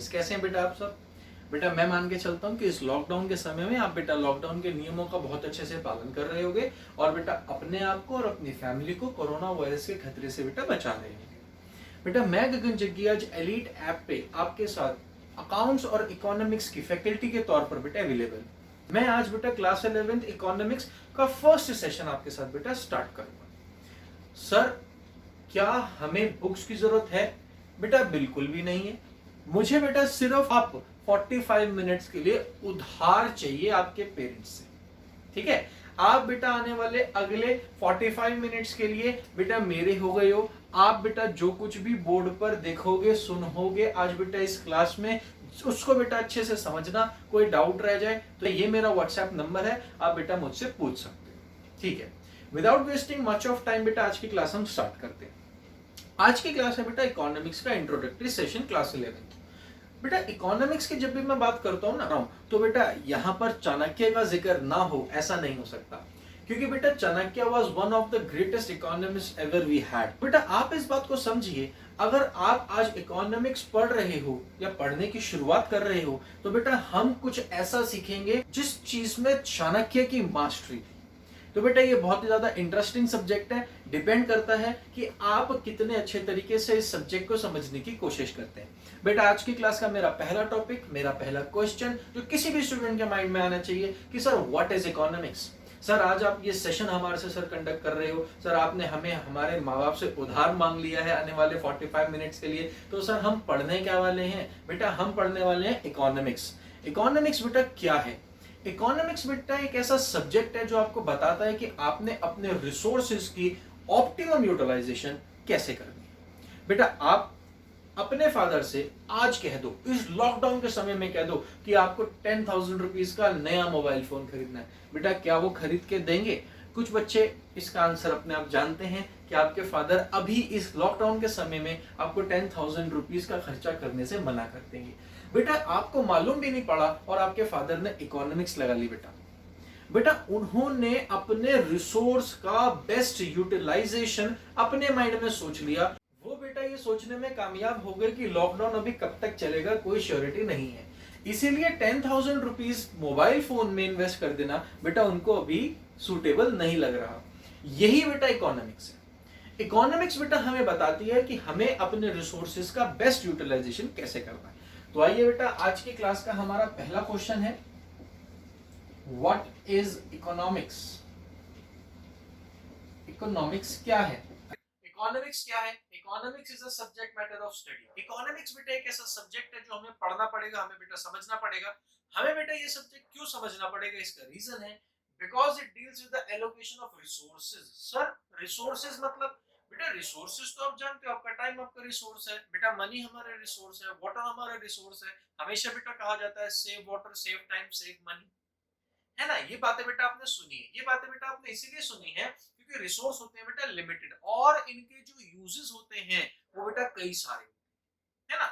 Guys, कैसे हैं बेटा आप सब? बेटा मैं मान के चलता हूँ कि इस लॉकडाउन के समय में आप बेटा लॉकडाउन के नियमों का बहुत अच्छे से पालन कर रहे होगे और बेटा अपने आप को और अपनी फैमिली को कोरोना वायरस के खतरे से बेटा बचा रहे होंगे। बेटा मैं गगन जग्गी आज एलीट ऐप पे आपके साथ अकाउंट्स और इकोनॉमिक्स की फैकल्टी के तौर पर बेटा अवेलेबल। मैं आज बेटा क्लास 11th इकोनॉमिक्स का फर्स्ट सेशन आपके साथ बेटा स्टार्ट करूंगा। सर, क्या हमें बुक्स की जरूरत है? बेटा बिल्कुल भी नहीं है। मुझे बेटा सिर्फ आप 45 मिनट्स के लिए उधार चाहिए आपके पेरेंट्स से, ठीक है? आप बेटा आने वाले अगले 45 मिनट्स के लिए बेटा मेरे हो गए हो। आप बेटा जो कुछ भी बोर्ड पर देखोगे सुनोगे आज बेटा इस क्लास में, उसको बेटा अच्छे से समझना। कोई डाउट रह जाए तो ये मेरा व्हाट्सएप नंबर है, आप बेटा मुझसे पूछ सकते हो, ठीक है? Without wasting much of time बेटा आज की क्लास हम स्टार्ट करते हैं। आज की क्लास है बेटा इकोनॉमिक्स का इंट्रोडक्टरी सेशन क्लास 11। बेटा इकोनॉमिक्स की जब भी मैं बात करता हूं ना तो बेटा यहां पर चाणक्य का जिक्र ना हो ऐसा नहीं हो सकता, क्योंकि बेटा Chanakya was one of the greatest economist ever we had. बेटा आप इस बात को समझिए, अगर आप आज इकोनॉमिक्स पढ़ रहे हो या पढ़ने की शुरुआत कर रहे हो तो बेटा हम कुछ ऐसा सीखेंगे जिस चीज में चाणक्य की मास्टरी थी। तो बेटा ये बहुत ही ज्यादा इंटरेस्टिंग सब्जेक्ट है। डिपेंड करता है कि आप कितने अच्छे तरीके से इस सब्जेक्ट को समझने की कोशिश करते हैं। बेटा आज की क्लास का मेरा पहला टॉपिक, मेरा पहला क्वेश्चन जो किसी भी स्टूडेंट के माइंड में आना चाहिए कि sir what is economics. Sir आज आप ये सेशन हमारे से सर कंडक्ट कर रहे हो, सर आपने हमें हमारे माँ बाप से उधार मांग लिया है आने वाले 45 मिनट्स के लिए, तो सर हम पढ़ने क्या वाले हैं? बेटा हम पढ़ने वाले हैं इकोनॉमिक्स। इकोनॉमिक्स बेटा क्या है? इकोनॉमिक्स बेटा एक ऐसा सब्जेक्ट है जो आपको बताता है कि आपने अपने रिसोर्सेज की ऑप्टिमम यूटिलाइजेशन कैसे करनी है। बेटा आप अपने फादर से आज कह दो, इस लॉकडाउन के समय में कह दो कि आपको 10,000 रुपीज का नया मोबाइल फोन खरीदना है, बेटा क्या वो खरीद के देंगे? कुछ बच्चे इसका आंसर अपने आप जानते हैं कि आपके फादर अभी इस लॉकडाउन के समय में आपको 10,000 रुपीज का खर्चा करने से मना कर देंगे। बेटा आपको मालूम भी नहीं पड़ा और आपके फादर ने इकोनॉमिक्स लगा ली। बेटा उन्होंने अपने रिसोर्स का बेस्ट यूटिलाइजेशन अपने माइंड में सोच लिया। वो बेटा ये सोचने में कामयाब हो गए कि लॉकडाउन अभी कब तक चलेगा, कोई श्योरिटी नहीं है, इसीलिए 10,000 रुपीज मोबाइल फोन में इन्वेस्ट कर देना बेटा उनको अभी सूटेबल नहीं लग रहा। यही बेटा इकोनॉमिक्स है। इकोनॉमिक्स बेटा हमें बताती है कि हमें अपने रिसोर्सेज का बेस्ट यूटिलाइजेशन कैसे करना है। तो आइए बेटा आज की क्लास का हमारा पहला क्वेश्चन है, व्हाट इज इकोनॉमिक्स? इकोनॉमिक्स क्या है? इकोनॉमिक्स क्या है? Economics is a subject matter of study. Economics बेटा एक ऐसा सब्जेक्ट है जो हमें पढ़ना पड़ेगा, हमें बेटा समझना पड़ेगा। हमें बेटा ये सब्जेक्ट क्यों समझना पड़ेगा? इसका रीजन है because it deals with the allocation of resources. Sir resources मतलब बेटा रिसोर्सेज तो आप जानते हो, आपका टाइम आपका रिसोर्स है, बेटा मनी हमारा रिसोर्स है, वाटर हमारा रिसोर्स है। हमेशा बेटा कहा जाता है save water, save time, save money, है ना? ये बातें बेटा आपने सुनी है। ये बातें बेटा आपने इसीलिए सुनी है क्योंकि रिसोर्स होते हैं बेटा लिमिटेड और इनके जो यूजेस होते हैं वो बेटा कई सारे होते हैं, है ना?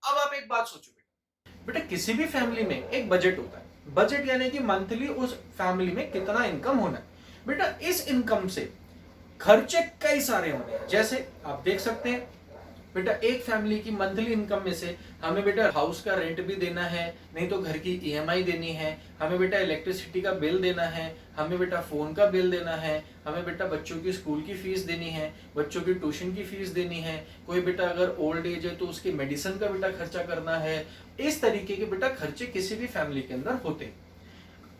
अब आप एक बात सोचो बेटा, बेटा किसी भी फैमिली में एक बजट होता है। बजट यानी कि मंथली उस फैमिली में कितना इनकम होना है। बेटा इस इनकम से खर्चे कई सारे होने हैं। जैसे आप देख सकते हैं बेटा एक फैमिली की मंथली इनकम में से हमें बेटा हाउस का रेंट भी देना है, नहीं तो घर की ईएमआई देनी है, हमें बेटा इलेक्ट्रिसिटी का बिल देना है, हमें बेटा फोन का बिल देना है, हमें बेटा बच्चों की स्कूल की फीस देनी है, बच्चों की ट्यूशन की फीस देनी है, कोई बेटा अगर ओल्ड एज है तो उसकी मेडिसिन का बेटा खर्चा करना है। इस तरीके के बेटा खर्चे किसी भी फैमिली के अंदर होते हैं।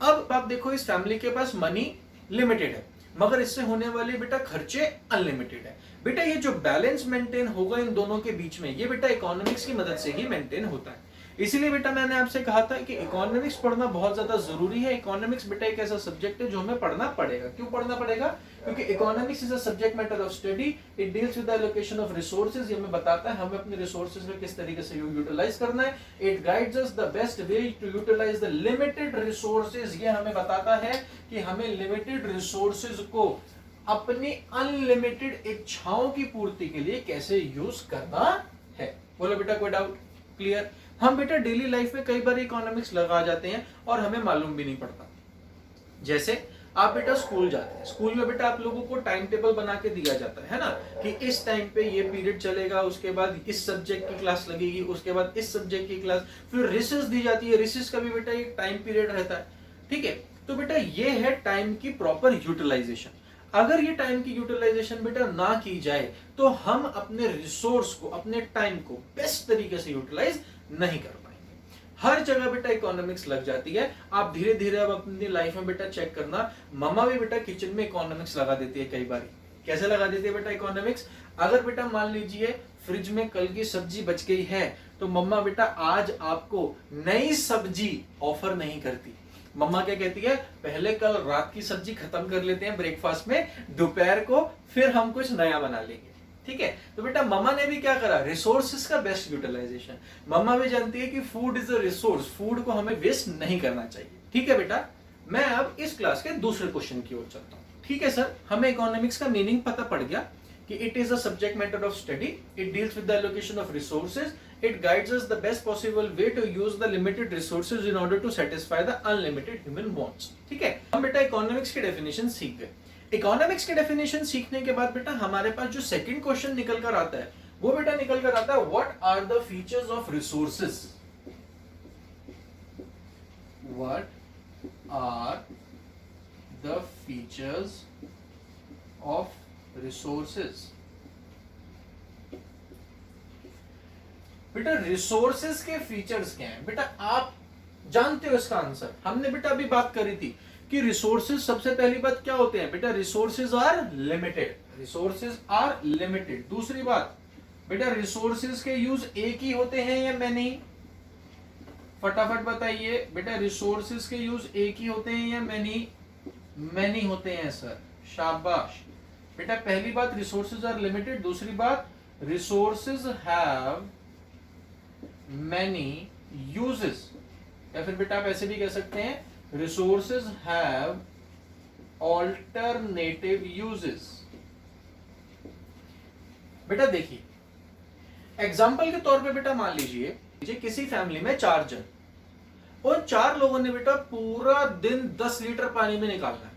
अब आप देखो इस फैमिली के पास मनी लिमिटेड है मगर इससे होने वाले बेटा खर्चे अनलिमिटेड है। बेटा ये जो बैलेंस मेंटेन होगा इन दोनों के बीच में ये बेटा इकोनॉमिक्स की मदद से ही मेंटेन होता है। इसीलिए बेटा मैंने आपसे कहा था कि इकोनॉमिक्स पढ़ना बहुत ज्यादा जरूरी है। इकोनॉमिक्स बेटा एक ऐसा सब्जेक्ट है जो हमें पढ़ना पड़ेगा। क्यों पढ़ना पड़ेगा? क्योंकि economics is a subject matter of study. It deals with the allocation of resources. ये हमें बताता है हमें अपने रिसोर्सेज को किस तरीके से यूटिलाइज करना है। It guides us the best way to utilise the limited resources. ये हमें बताता है कि हमें लिमिटेड रिसोर्सेज को अपनी अनलिमिटेड इच्छाओं की पूर्ति के लिए कैसे यूज करना है। बोलो बेटा कोई डाउट? क्लियर? हम बेटा डेली लाइफ में कई बार इकोनॉमिक्स लगा जाते हैं और हमें मालूम भी नहीं पड़ता। जैसे आप बेटा स्कूल जाते हैं, स्कूल में बेटा आप लोगों को टाइम टेबल बना के दिया जाता है ना, कि इस टाइम पे ये पीरियड चलेगा, उसके बाद इस सब्जेक्ट की क्लास लगेगी, उसके बाद इस सब्जेक्ट की क्लास, फिर रिसेस दी जाती है, रिसेस का भी बेटा एक टाइम पीरियड रहता है, ठीक है। तो बेटा ये है टाइम की प्रॉपर यूटिलाइजेशन। अगर ये टाइम की यूटिलाइजेशन बेटा ना की जाए तो हम अपने रिसोर्स को, अपने टाइम को बेस्ट तरीके से यूटिलाइज नहीं कर पाएंगे। हर जगह बेटा इकोनॉमिक्स लग जाती है। आप धीरे धीरे अब अपनी लाइफ में बेटा चेक करना, मम्मा भी बेटा किचन में इकोनॉमिक्स लगा देती है कई बार। कैसे लगा देती है बेटा इकोनॉमिक्स? अगर बेटा मान लीजिए फ्रिज में कल की सब्जी बच गई है तो मम्मा बेटा आज आपको नई सब्जी ऑफर नहीं करती। मम्मा क्या कहती है, पहले कल रात की सब्जी खत्म कर लेते हैं ब्रेकफास्ट में, दोपहर को फिर हम कुछ नया बना लेंगे, ठीक है। तो बेटा मम्मा ने भी क्या करा, रिसोर्सेज का बेस्ट यूटिलाइजेशन। मम्मा भी जानती है कि food is a resource, food को हमें वेस्ट नहीं करना चाहिए, ठीक है बेटा। मैं अब इस क्लास के दूसरे क्वेश्चन की ओर चलता हूं। ठीक है सर, हमें इकोनॉमिक्स का मीनिंग पता पड़ गया कि it is a subject matter of study, it deals with the allocation of resources, it guides us the best possible way to use the limited resources in order to satisfy the unlimited human wants। ठीक है, हम बेटा economics की definition सीख गए। Economics की definition सीखने के बाद बेटा हमारे पास जो सेकंड क्वेश्चन निकल कर आता है वो बेटा निकल कर आता है, what are the features of resources, what are the features of resources. बेटा रिसोर्सेज के फीचर्स क्या हैं? बेटा आप जानते हो इसका आंसर, हमने बेटा अभी बात करी थी कि रिसोर्सेज, सबसे पहली बात क्या होते हैं बेटा, resources are limited, resources are limited. दूसरी बात बेटा रिसोर्सेज के यूज एक ही होते हैं या मैनी? फटाफट बताइए बेटा, रिसोर्सेज के यूज एक ही होते हैं या मैनी? मैनी होते हैं सर, शाबाश बेटा। पहली बात रिसोर्सेज आर लिमिटेड, दूसरी बात रिसोर्सेज हैव many uses, या फिर बेटा आप ऐसे भी कह सकते हैं resources have alternative uses। बेटा देखिए एग्जाम्पल के तौर पे बेटा मान लीजिए किसी फैमिली में 4 जन, उन 4 लोगों ने बेटा पूरा दिन 10 लीटर पानी में निकालना है।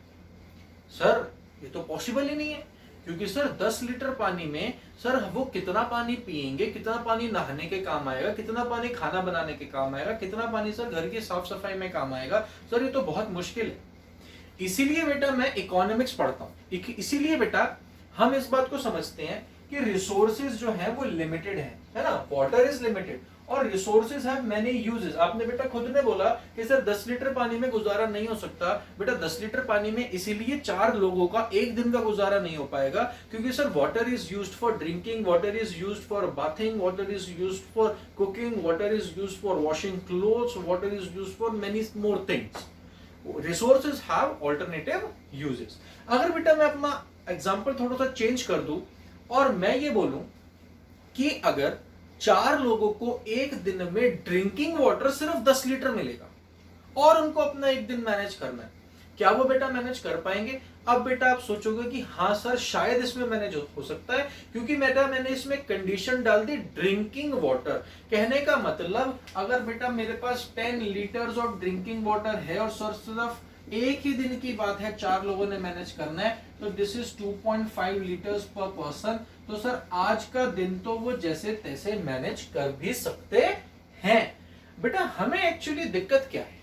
सर ये तो पॉसिबल ही नहीं है, क्योंकि सर 10 लीटर पानी में सर वो कितना पानी पिएंगे, कितना पानी नहाने के काम आएगा, कितना पानी खाना बनाने के काम आएगा, कितना पानी सर घर की साफ सफाई में काम आएगा, सर ये तो बहुत मुश्किल है। इसीलिए बेटा मैं इकोनॉमिक्स पढ़ता हूं, इसीलिए बेटा हम इस बात को समझते हैं कि रिसोर्सेज जो है वो लिमिटेड है ना, वाटर इज लिमिटेड और रिसोर्सेज हैव मेनी यूजेस। आपने बेटा खुद ने बोला कि सर 10 लीटर पानी में गुजारा नहीं हो सकता। बेटा 10 लीटर पानी में इसीलिए 4 लोगों का एक दिन का गुजारा नहीं हो पाएगा, क्योंकि sir water is used for drinking, water is used for bathing, water is used for cooking, water is used for washing clothes, water is used for many more things. Resources have alternative uses. अगर बेटा मैं अपना example थोड़ा सा change कर दूं और मैं ये बोलूं कि अगर 4 लोगों को एक दिन में ड्रिंकिंग वाटर सिर्फ 10 लीटर मिलेगा और उनको अपना एक दिन मैनेज करना है, क्या वो बेटा मैनेज कर पाएंगे? अब बेटा आप सोचोगे कि हाँ सर शायद इसमें मैनेज हो सकता है, क्योंकि बेटा मैंने इसमें कंडीशन डाल दी ड्रिंकिंग वाटर। कहने का मतलब अगर बेटा मेरे पास 10 लीटर्स ऑफ ड्रिंकिंग वाटर है और सर सिर्फ एक ही दिन की बात है 4 लोगों ने मैनेज करना है, तो दिस इज 2.5 लीटर्स पर पर्सन। तो सर आज का दिन तो वो जैसे तैसे मैनेज कर भी सकते हैं। बेटा हमें एक्चुअली दिक्कत क्या है?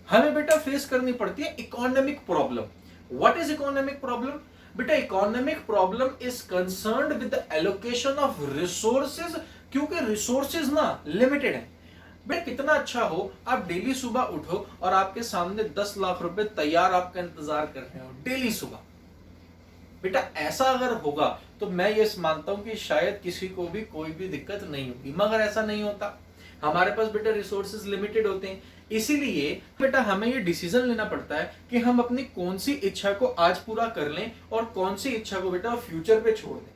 हमें बेटा फेस करनी पड़ती है economic problem. What is economic problem? बेटा economic problem is concerned with the allocation of resources, क्योंकि रिसोर्सेज ना लिमिटेड है। बेटा कितना अच्छा हो आप डेली सुबह उठो और आपके सामने 10 लाख रुपए तैयार आपका इंतजार कर रहे हो डेली सुबह। बेटा ऐसा अगर होगा तो मैं ये मानता हूं कि शायद किसी को भी कोई भी दिक्कत नहीं होगी, मगर ऐसा नहीं होता। हमारे पास बेटा रिसोर्सेज लिमिटेड होते हैं, इसीलिए बेटा हमें ये डिसीजन लेना पड़ता है कि हम अपनी कौन सी इच्छा को आज पूरा कर लें और कौन सी इच्छा को बेटा फ्यूचर पे छोड़ दें।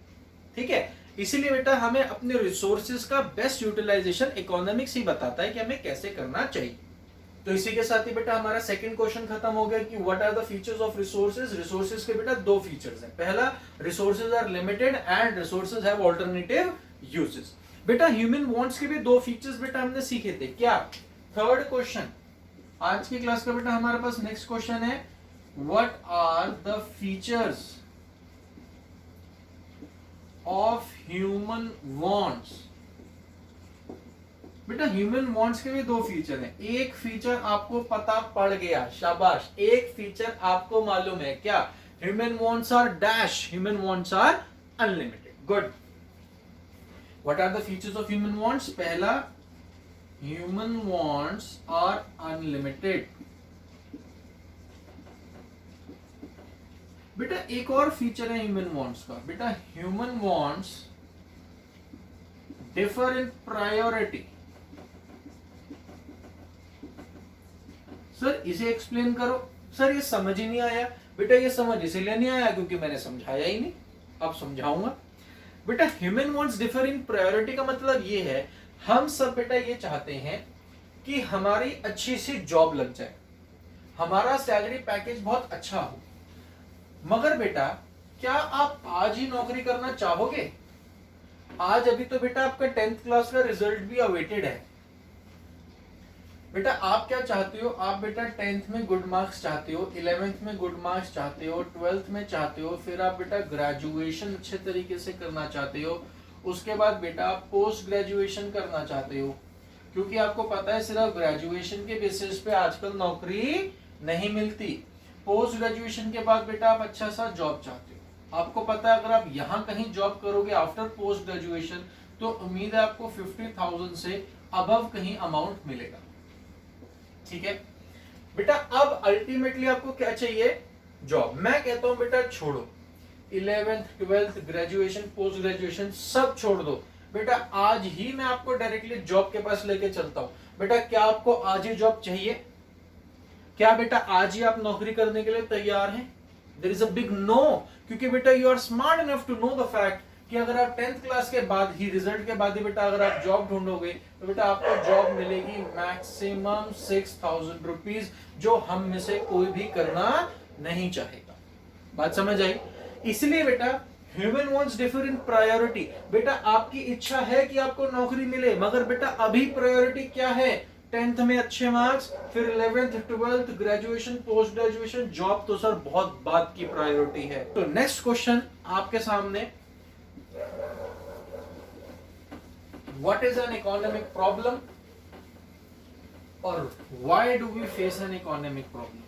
ठीक है, इसीलिए बेटा हमें अपने रिसोर्सेज का बेस्ट यूटिलाइजेशन इकोनॉमिक्स ही बताता है कि हमें कैसे करना चाहिए। तो इसी के साथ ही बेटा हमारा सेकंड क्वेश्चन खत्म हो गया कि what are the features of resources. Resources के बेटा 2 फीचर्स हैं। पहला, resources are limited and resources have alternative uses. बेटा ह्यूमन वांट्स के भी 2 फीचर्स बेटा हमने सीखे थे। क्या? थर्ड क्वेश्चन आज की क्लास का बेटा हमारे पास नेक्स्ट क्वेश्चन है, what are the features of human wants. बेटा ह्यूमन वांट्स के भी दो फीचर हैं। एक फीचर आपको पता पड़ गया, शाबाश। एक फीचर आपको मालूम है क्या? Human wants are dash, human wants are unlimited. Good. What are the features of human wants? पहला, ह्यूमन वांट्स आर अनलिमिटेड। बेटा एक और फीचर है ह्यूमन वांट्स का। बेटा human wants differ in priority. Sir इसे एक्सप्लेन करो। सर ये समझ ही नहीं आया। बेटा ये समझ इसलिए नहीं आया क्योंकि मैंने समझाया ही नहीं, अब समझाऊंगा। बेटा human wants differ in priority का मतलब ये है, हम सब बेटा ये चाहते हैं कि हमारी अच्छी सी जॉब लग जाए, हमारा सैलरी पैकेज बहुत अच्छा हो। मगर बेटा क्या आप आज ही नौकरी करना चाहोगे? आज अभी तो बेटा आपका 10th क्लास का रिजल्ट भी अवेटेड है। बेटा आप क्या चाहते हो? आप बेटा 10th में गुड मार्क्स चाहते हो, 11th में गुड मार्क्स चाहते हो, 12th में चाहते हो, फिर आप बेटा ग्रेजुएशन अच्छे तरीके से करना चाहते हो, उसके बाद बेटा आप पोस्ट ग्रेजुएशन करना चाहते हो, क्योंकि आपको पता है सिर्फ ग्रेजुएशन के बेसिस पे आजकल नौकरी नहीं मिलती। पोस्ट ग्रेजुएशन के बाद बेटा आप अच्छा सा जॉब चाहते हो। आपको पता है अगर आप यहाँ कहीं जॉब करोगे आफ्टर पोस्ट ग्रेजुएशन तो उम्मीद है आपको 50,000 से अबव कहीं अमाउंट मिलेगा। ठीक है बेटा, अब अल्टीमेटली आपको क्या चाहिए? जॉब। मैं कहता हूं बेटा छोड़ो, 11th 12th graduation post graduation सब छोड़ दो। बेटा आज ही मैं आपको डायरेक्टली जॉब के पास लेके चलता हूं। बेटा क्या आपको आज ही जॉब चाहिए? क्या बेटा आज ही आप नौकरी करने के लिए तैयार हैं? There is a big no, क्योंकि बेटा you are smart enough to know the fact कि अगर आप 10th क्लास के बाद ही, रिजल्ट के बाद ही बेटा अगर आप जॉब ढूंढोगे तो बेटा आपको जॉब मिलेगी मैक्सिमम 6,000 रुपीज, जो हम में से कोई भी करना नहीं चाहेगा। बात समझ आई? इसलिए बेटा human wants differ in priority. बेटा आपकी इच्छा है कि आपको नौकरी मिले, मगर बेटा अभी प्रायोरिटी क्या है? 10th में अच्छे मार्क्स, फिर 11th 12th graduation post graduation, job तो सर बहुत बाद की प्रायोरिटी है। तो नेक्स्ट क्वेश्चन आपके सामने, what is an economic problem or why do we face an economic problem?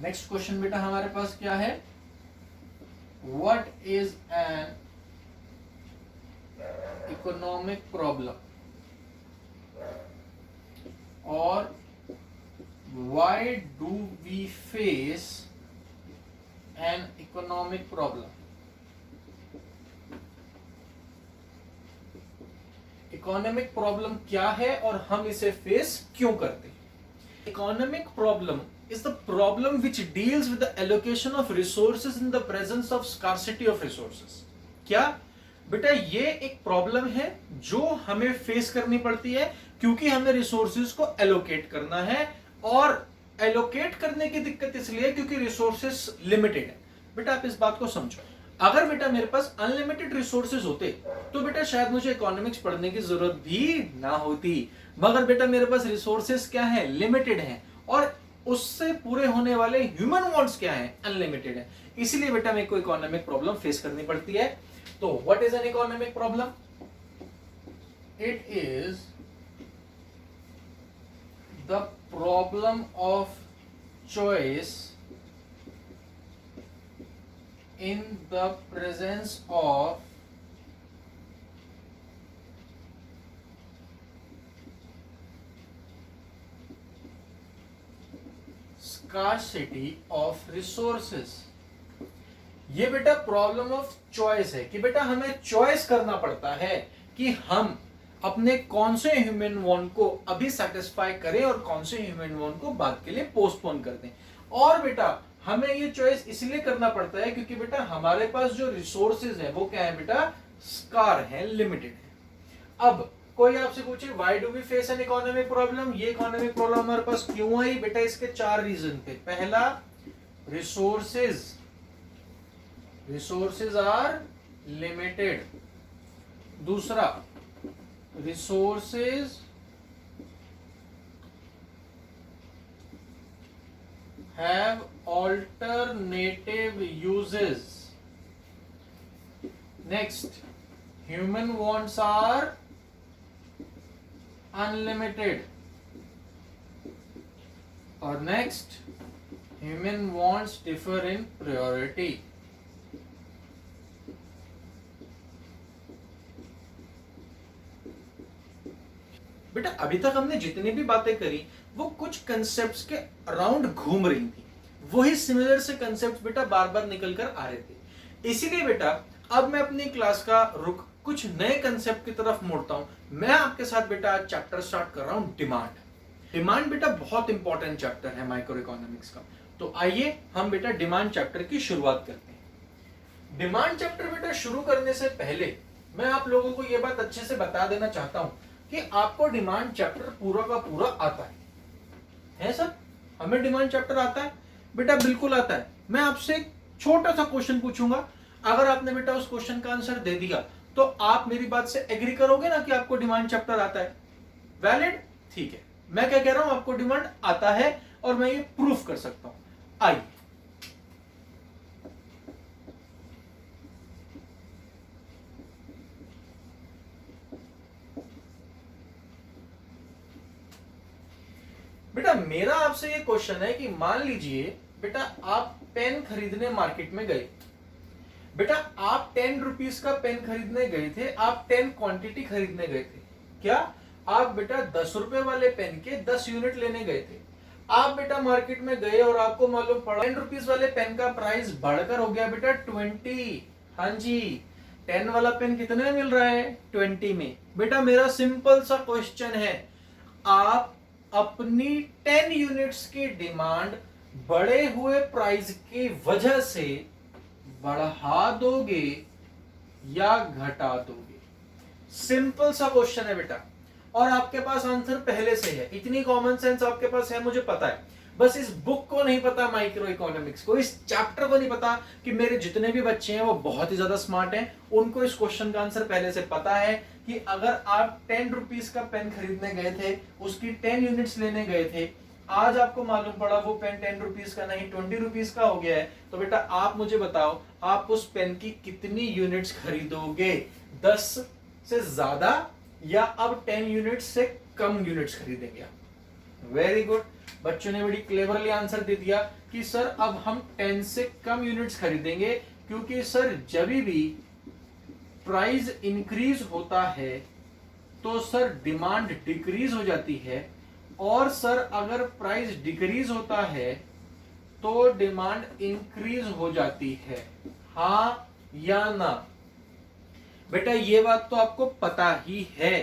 Next question बेटा हमारे पास क्या है? what is an economic problem or why do we face an economic problem? Economic problem क्या है और हम इसे फेस क्यों करते हैं? Economic problem is the problem which deals with the allocation of resources in the presence of scarcity of resources. क्या बेटा ये एक प्रॉब्लम है जो हमें फेस करनी पड़ती है क्योंकि हमें रिसोर्सेज को एलोकेट करना है, और एलोकेट करने की दिक्कत इसलिए क्योंकि रिसोर्सेज लिमिटेड है। बेटा आप इस बात को समझो, अगर बेटा मेरे पास अनलिमिटेड रिसोर्सेज होते तो बेटा शायद मुझे इकोनॉमिक्स पढ़ने की जरूरत भी ना होती, मगर बेटा मेरे पास रिसोर्सेज क्या है? लिमिटेड हैं, और उससे पूरे होने वाले ह्यूमन वांट्स क्या है? अनलिमिटेड है। इसलिए बेटा मेरे को इकोनॉमिक प्रॉब्लम फेस करनी पड़ती है। तो what is an economic problem? It is the problem of choice in the presence of scarcity of resources। ये बेटा प्रॉब्लम ऑफ चॉइस है कि बेटा हमें चॉइस करना पड़ता है कि हम अपने कौन से ह्यूमन वांट को अभी सेटिस्फाई करें और कौन से ह्यूमन वांट को बाद के लिए पोस्टपोन कर दें। और बेटा हमें ये चॉइस इसलिए करना पड़ता है क्योंकि बेटा हमारे पास जो रिसोर्सेज है वो क्या है बेटा? स्कार है, लिमिटेड है। अब कोई आपसे पूछे why do we face an economic problem, ये इकोनॉमिक प्रॉब्लम हमारे पास क्यों आई? बेटा इसके 4 रीजन थे। पहला, रिसोर्सेज आर लिमिटेड। दूसरा, resources have alternative uses. Next, human wants are unlimited. और next, human wants differ in priority. बेटा अभी तक हमने जितनी भी बातें करी वो कुछ कंसेप्ट्स के अराउंड घूम रही थी, वही सिमिलर से कंसेप्ट्स बेटा बार बार निकल कर आ रहे थे। इसीलिए बेटा अब मैं अपनी क्लास का रुख कुछ नए कंसेप्ट की तरफ मोड़ता हूं। मैं आपके साथ बेटा आज चैप्टर स्टार्ट कर रहा हूं डिमांड। डिमांड बेटा बहुत इंपॉर्टेंट चैप्टर है माइक्रो इकोनॉमिक्स का। तो आइए हम बेटा डिमांड चैप्टर की शुरुआत करते हैं। डिमांड चैप्टर बेटा शुरू करने से पहले मैं आप लोगों को यह बात अच्छे से बता देना चाहता हूं कि आपको डिमांड चैप्टर पूरा का पूरा आता है सर? हमें डिमांड चैप्टर आता है बेटा? बिल्कुल आता है। मैं आपसे एक छोटा सा क्वेश्चन पूछूंगा, अगर आपने बेटा उस क्वेश्चन का आंसर दे दिया तो आप मेरी बात से एग्री करोगे ना कि आपको डिमांड चैप्टर आता है? वैलिड? ठीक है, मैं क्या कह रहा हूं, आपको डिमांड आता है और मैं ये प्रूफ कर सकता हूं। आइए बेटा मेरा आपसे ये क्वेश्चन है कि मान लीजिए बेटा आप पेन खरीदने मार्केट में गए। बेटा आप 10 रुपीज का पेन खरीदने गए थे, आप 10 क्वांटिटी खरीदने गए थे। क्या आप बेटा 10 रुपए वाले पेन के 10 यूनिट लेने गए थे? आप बेटा मार्केट में गए और आपको मालूम पड़ा 10 रुपीज वाले पेन का प्राइस बढ़कर हो गया बेटा 20। हाँ जी, 10 वाला पेन कितने में मिल रहा है? 20 में। बेटा मेरा सिंपल सा क्वेश्चन है, आप अपनी 10 यूनिट्स की डिमांड बढ़े हुए प्राइस की वजह से बढ़ा दोगे या घटा दोगे? सिंपल सा क्वेश्चन है बेटा, और आपके पास आंसर पहले से है। इतनी कॉमन सेंस आपके पास है, मुझे पता है। बस इस बुक को नहीं पता, माइक्रो इकोनॉमिक्स को, इस चैप्टर को नहीं पता कि मेरे जितने भी बच्चे हैं वो बहुत ही ज्यादा स्मार्ट हैं, उनको इस क्वेश्चन का आंसर पहले से पता है कि अगर आप 10 रुपीज का पेन खरीदने गए थे, उसकी 10 यूनिट्स लेने गए थे, आज आपको मालूम पड़ा वो पेन 10 रुपीज का नहीं 20 रुपीज का हो गया है, तो बेटा आप मुझे बताओ आप उस पेन की कितनी यूनिट्स खरीदोगे? 10 से ज्यादा या अब 10 यूनिट्स से कम यूनिट्स खरीदेंगे आप? वेरी गुड, बच्चों ने बड़ी क्लेवरली आंसर दे दिया कि सर अब हम 10 से कम यूनिट्स खरीदेंगे, क्योंकि सर जब भी प्राइस इंक्रीज होता है तो सर डिमांड डिक्रीज हो जाती है, और सर अगर प्राइस डिक्रीज होता है तो डिमांड इंक्रीज हो जाती है। हाँ या ना? बेटा ये बात तो आपको पता ही है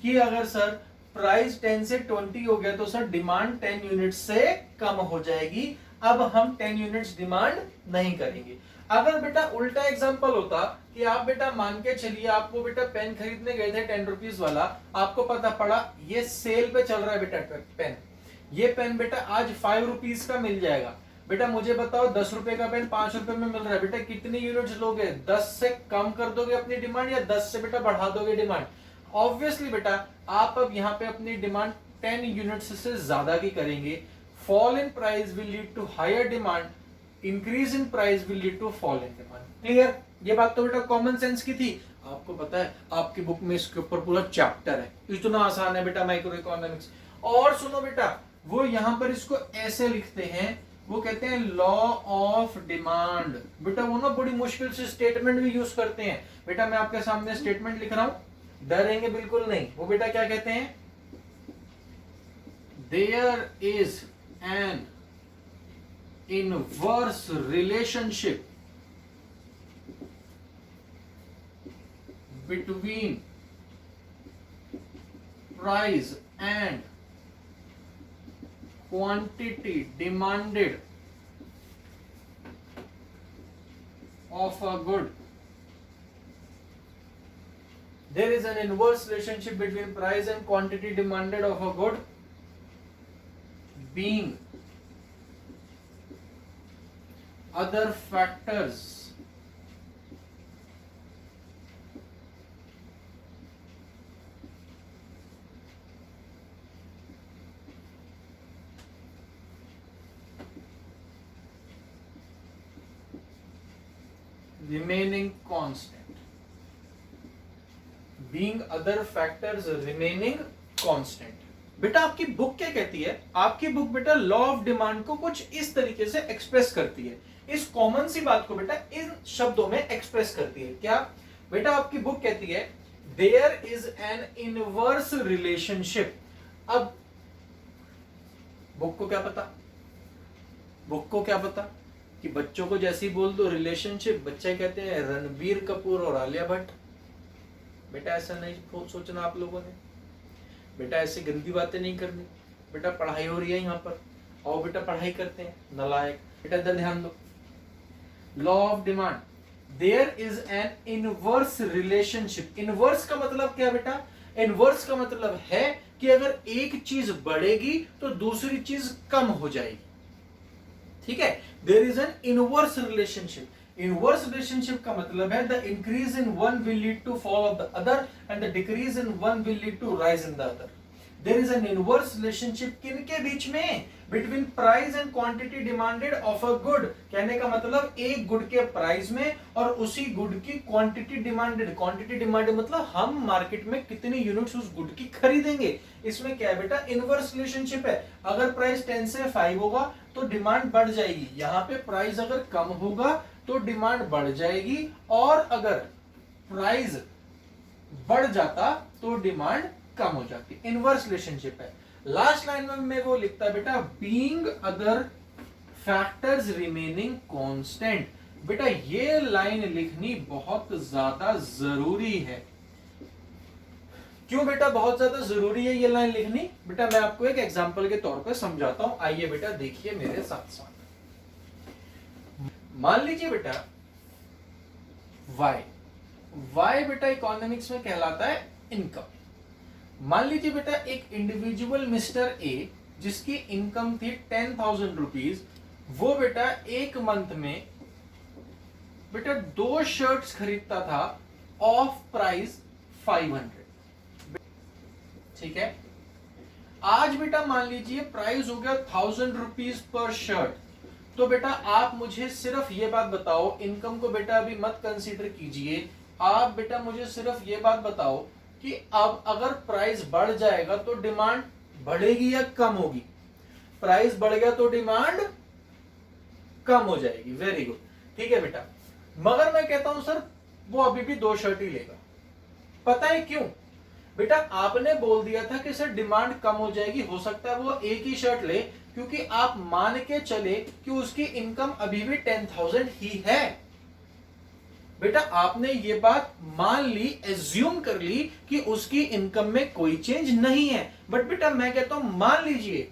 कि अगर सर प्राइस 10 से 20 हो गया तो सर डिमांड 10 यूनिट से कम हो जाएगी। अब हम 10 यूनिट्स डिमांड नहीं करेंगे। अगर बेटा उल्टा एग्जांपल होता कि आप बेटा मान के चलिए आपको बेटा पेन खरीदने गए थे 10 रुपीज वाला, आपको पता पड़ा ये सेल पे चल रहा है बेटा पेन, ये पेन बेटा आज 5 रुपीज का मिल जाएगा। बेटा मुझे बताओ 10 रुपए का पेन 5 रुपए में मिल रहा है, बेटा कितनी यूनिट्स लोगे? 10 से कम कर दोगे अपनी डिमांड या 10 से बेटा बढ़ा दोगे डिमांड? ऑब्वियसली बेटा आप अब यहाँ पे अपनी डिमांड 10 यूनिट्स से ज्यादा की करेंगे। Fall in price will lead to higher demand, increase in price will lead to fall in demand. Clear? ये बात तो बेटा कॉमन सेंस की थी। आपको पता है आपकी बुक में इसके ऊपर पूरा चैप्टर है, इतना आसान है बेटा माइक्रो इकोनॉमिक्स। और सुनो बेटा, वो यहां पर इसको ऐसे लिखते हैं, वो कहते हैं लॉ ऑफ डिमांड। बेटा वो ना बड़ी मुश्किल से स्टेटमेंट भी यूज करते हैं। बेटा मैं आपके सामने स्टेटमेंट लिख रहा हूं, डरेंगे बिल्कुल नहीं। वो बेटा क्या कहते हैं? There is an inverse relationship between price and quantity demanded of a good. There is an inverse relationship between price and quantity demanded of a good, being other factors remaining constant, being other factors remaining constant। बेटा आपकी book क्या कहती है? आपकी book बेटा law of demand को कुछ इस तरीके से एक्सप्रेस करती है, इस कॉमन सी बात को बेटा इन शब्दों में एक्सप्रेस करती है। क्या बेटा? आपकी बुक कहती है there is an inverse relationship. अब बुक को क्या पता, बुक को क्या पता कि बच्चों को जैसे ही बोल दो रिलेशनशिप, बच्चे कहते हैं रणबीर कपूर और आलिया भट्ट। बेटा ऐसा नहीं सोचना आप लोगों ने, बेटा ऐसे गंदी बातें नहीं करनी। बेटा पढ़ाई हो रही है यहाँ पर, आओ बेटा पढ़ाई करते हैं, नालायक। बेटा इधर ध्यान दो, law of demand, there is an inverse relationship. Inverse का मतलब क्या बेटा? इनवर्स का मतलब है कि अगर एक चीज बढ़ेगी तो दूसरी चीज कम हो जाएगी। ठीक है, there is an inverse relationship. Inverse relationship का मतलब है the increase in one will lead to fall of the other and the decrease in one will lead to rise in the other. There is an inverse relationship किनके बीच में? Between price and quantity demanded of a good. कहने का मतलब एक good के price में और उसी गुड की क्वांटिटी डिमांडेड। क्वांटिटी डिमांडेड मतलब हम मार्केट में कितनी यूनिट्स उस गुड की खरीदेंगे। इसमें क्या है बेटा? इनवर्स रिलेशनशिप है। अगर प्राइस 10 से 5 होगा तो डिमांड बढ़ जाएगी, यहाँ पे प्राइस अगर कम होगा तो डिमांड बढ़ जाएगी, और अगर प्राइस बढ़ जाता तो डिमांड कम हो जाती। इनवर्स रिलेशनशिप है। लास्ट लाइन में वो लिखता है बेटा being other factors remaining constant. बेटा ये लाइन लिखनी बहुत ज्यादा जरूरी है। क्यों बेटा बहुत ज्यादा जरूरी है ये लाइन लिखनी? बेटा मैं आपको एक एग्जांपल के तौर पे समझाता हूं, आइए बेटा देखिए मेरे साथ साथ। मान लीजिए बेटा y बेटा इकोनॉमिक्स में कहलाता है इनकम। मान लीजिए बेटा एक इंडिविजुअल मिस्टर ए जिसकी इनकम थी 10,000 रुपीज, वो बेटा एक मंथ में बेटा 2 शर्ट्स खरीदता था ऑफ प्राइस 500। ठीक है, आज बेटा मान लीजिए प्राइस हो गया 1000 रुपीज पर शर्ट। तो बेटा आप मुझे सिर्फ ये बात बताओ, इनकम को बेटा अभी मत कंसीडर कीजिए, आप बेटा मुझे सिर्फ ये बात बताओ कि अब अगर प्राइस बढ़ जाएगा तो डिमांड बढ़ेगी या कम होगी? प्राइस बढ़ गया तो डिमांड कम हो जाएगी। वेरी गुड, ठीक है बेटा। मगर मैं कहता हूं सर वो अभी भी 2 शर्ट ही लेगा। पता है क्यों? बेटा आपने बोल दिया था कि सर डिमांड कम हो जाएगी, हो सकता है वो एक ही शर्ट ले, क्योंकि आप मान के चले कि उसकी इनकम अभी भी 10,000 ही है। बेटा आपने ये बात मान ली, एज्यूम कर ली कि उसकी इनकम में कोई चेंज नहीं है। बट बेटा मैं कहता हूं मान लीजिए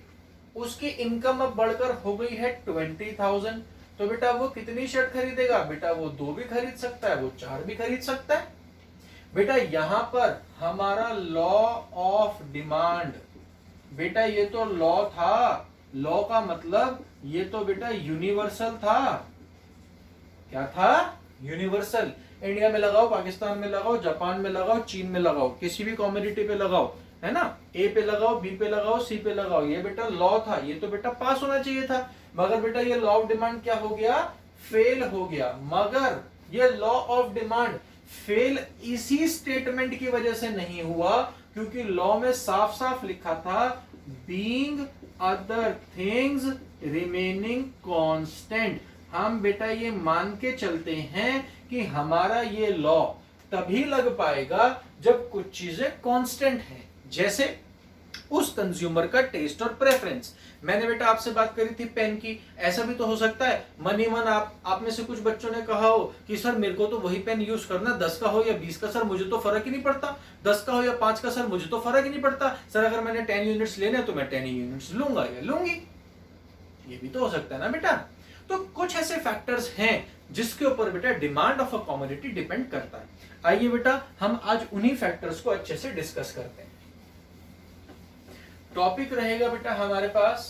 उसकी इनकम अब बढ़कर हो गई है 20,000, तो बेटा वो कितनी शर्ट खरीदेगा? बेटा वो 2 भी खरीद सकता है, वो 4 भी खरीद सकता है। बेटा यहां पर हमारा लॉ ऑफ डिमांड, बेटा ये तो लॉ था, लॉ का मतलब ये तो बेटा यूनिवर्सल था। क्या था? यूनिवर्सल। इंडिया में लगाओ, पाकिस्तान में लगाओ, जापान में लगाओ, चीन में लगाओ, किसी भी कम्युनिटी पे लगाओ, है ना, ए पे लगाओ, बी पे लगाओ, सी पे लगाओ, ये बेटा लॉ था, ये तो बेटा पास होना चाहिए था। मगर बेटा ये लॉ ऑफ डिमांड क्या हो गया? फेल हो गया। मगर ये लॉ ऑफ डिमांड फेल इसी स्टेटमेंट की वजह से नहीं हुआ, क्योंकि लॉ में साफ साफ लिखा था being other things remaining constant. हम बेटा ये मान के चलते हैं कि हमारा ये लॉ तभी लग पाएगा जब कुछ चीजें कांस्टेंट हैं, जैसे उस कंज्यूमर का टेस्ट और प्रेफरेंस। मैंने बेटा आपसे बात करी थी पेन की, ऐसा भी तो हो सकता है मन आप में से कुछ बच्चों ने कहा हो कि सर मेरे को तो वही पेन यूज करना, 10 का हो या 20 का, सर मुझे तो फर्क ही नहीं पड़ता, 10 का हो या 5 का, सर मुझे तो फर्क ही नहीं पड़ता, सर अगर मैंने 10 यूनिट्स लेने तो मैं 10 यूनिट्स लूंगा या लूंगी। ये भी तो हो सकता है ना बेटा। तो कुछ ऐसे फैक्टर्स हैं जिसके ऊपर बेटा demand of a commodity depend करता है। आइए बेटा हम आज उन्हीं फैक्टर्स को अच्छे से डिस्कस करते हैं। टॉपिक रहेगा बेटा हमारे पास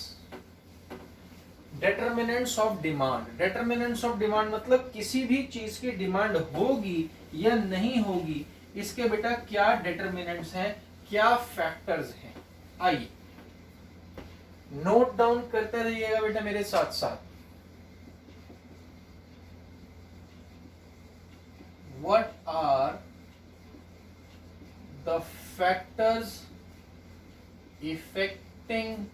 determinants of demand. Determinants of demand मतलब किसी भी चीज की डिमांड होगी या नहीं होगी, इसके बेटा क्या डिटरमिनेंट्स हैं, क्या फैक्टर्स हैं। आइए नोट डाउन करते रहिएगा बेटा मेरे साथ साथ। Factors affecting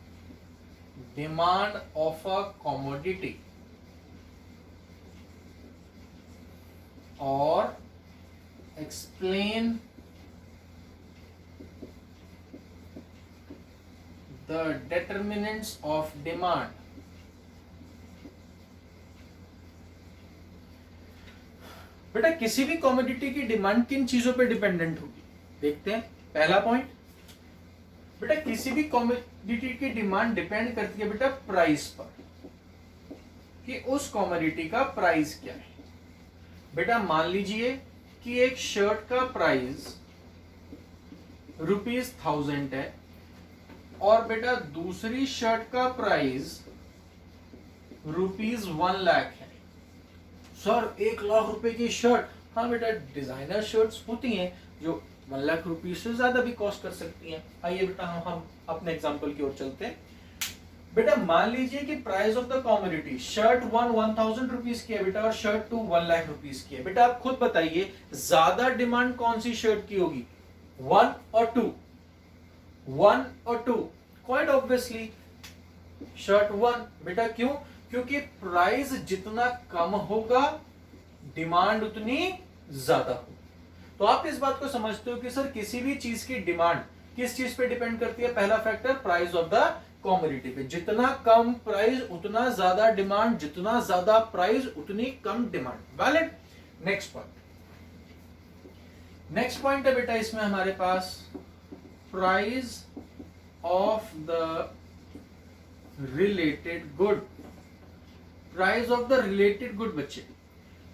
demand of a commodity और explain the determinants of demand. बेटा किसी भी कमोडिटी की डिमांड किन चीजों पे डिपेंडेंट होगी, देखते हैं। पहला पॉइंट, बेटा किसी भी कमोडिटी की डिमांड डिपेंड करती है बेटा प्राइस पर, कि उस कमोडिटी का प्राइस क्या है। बेटा मान लीजिए कि एक शर्ट का प्राइस ₹1000 है और बेटा दूसरी शर्ट का प्राइस ₹1,00,000 है। सर 1,00,000 रुपए की शर्ट, हाँ बेटा डिजाइनर शर्ट्स होती हैं जो 1,00,000 रुपए से ज्यादा भी कॉस्ट कर सकती हैं। आइए बेटा हम अपने एग्जांपल की ओर चलते हैं। बेटा मान लीजिए कि price of the commodity, shirt 1,000 rupees की है बेटा और शर्ट 1,00,000 रुपीज की है। बेटा आप खुद बताइए ज्यादा डिमांड कौन सी शर्ट की होगी, 1 और 2? 1 और 2? Quite obviously shirt 1। बेटा क्यों? क्योंकि प्राइस जितना कम होगा डिमांड उतनी ज्यादा होगी। तो आप इस बात को समझते हो कि सर किसी भी चीज की डिमांड किस चीज पे डिपेंड करती है? पहला factor price of the commodity पे। जितना कम प्राइस उतना ज्यादा डिमांड, जितना ज्यादा प्राइस उतनी कम demand. Valid? Next point, next point है बेटा इसमें हमारे पास price of the related good. Price of the related good बच्चे,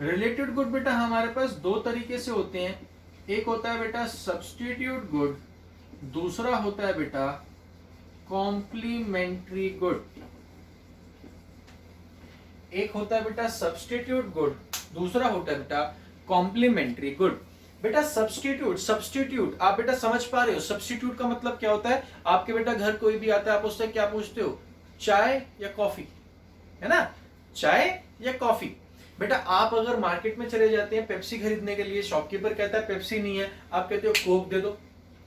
रिलेटेड गुड बेटा हमारे पास दो तरीके से होते हैं। एक होता है बेटा सब्स्टिट्यूट गुड, दूसरा होता है बेटा कॉम्प्लीमेंट्री गुड। एक होता है बेटा सब्स्टिट्यूट गुड, दूसरा होता है बेटा कॉम्प्लीमेंट्री गुड। बेटा सब्स्टिट्यूट आप बेटा समझ पा रहे हो? सब्स्टिट्यूट का मतलब क्या होता है? आपके बेटा घर कोई भी आता है, आप उससे क्या पूछते हो? चाय या कॉफी, है ना? चाय या कॉफी। बेटा आप अगर मार्केट में चले जाते हैं पेप्सी खरीदने के लिए, शॉपकीपर कहता है पेप्सी नहीं है, आप कहते हो कोक दे दो,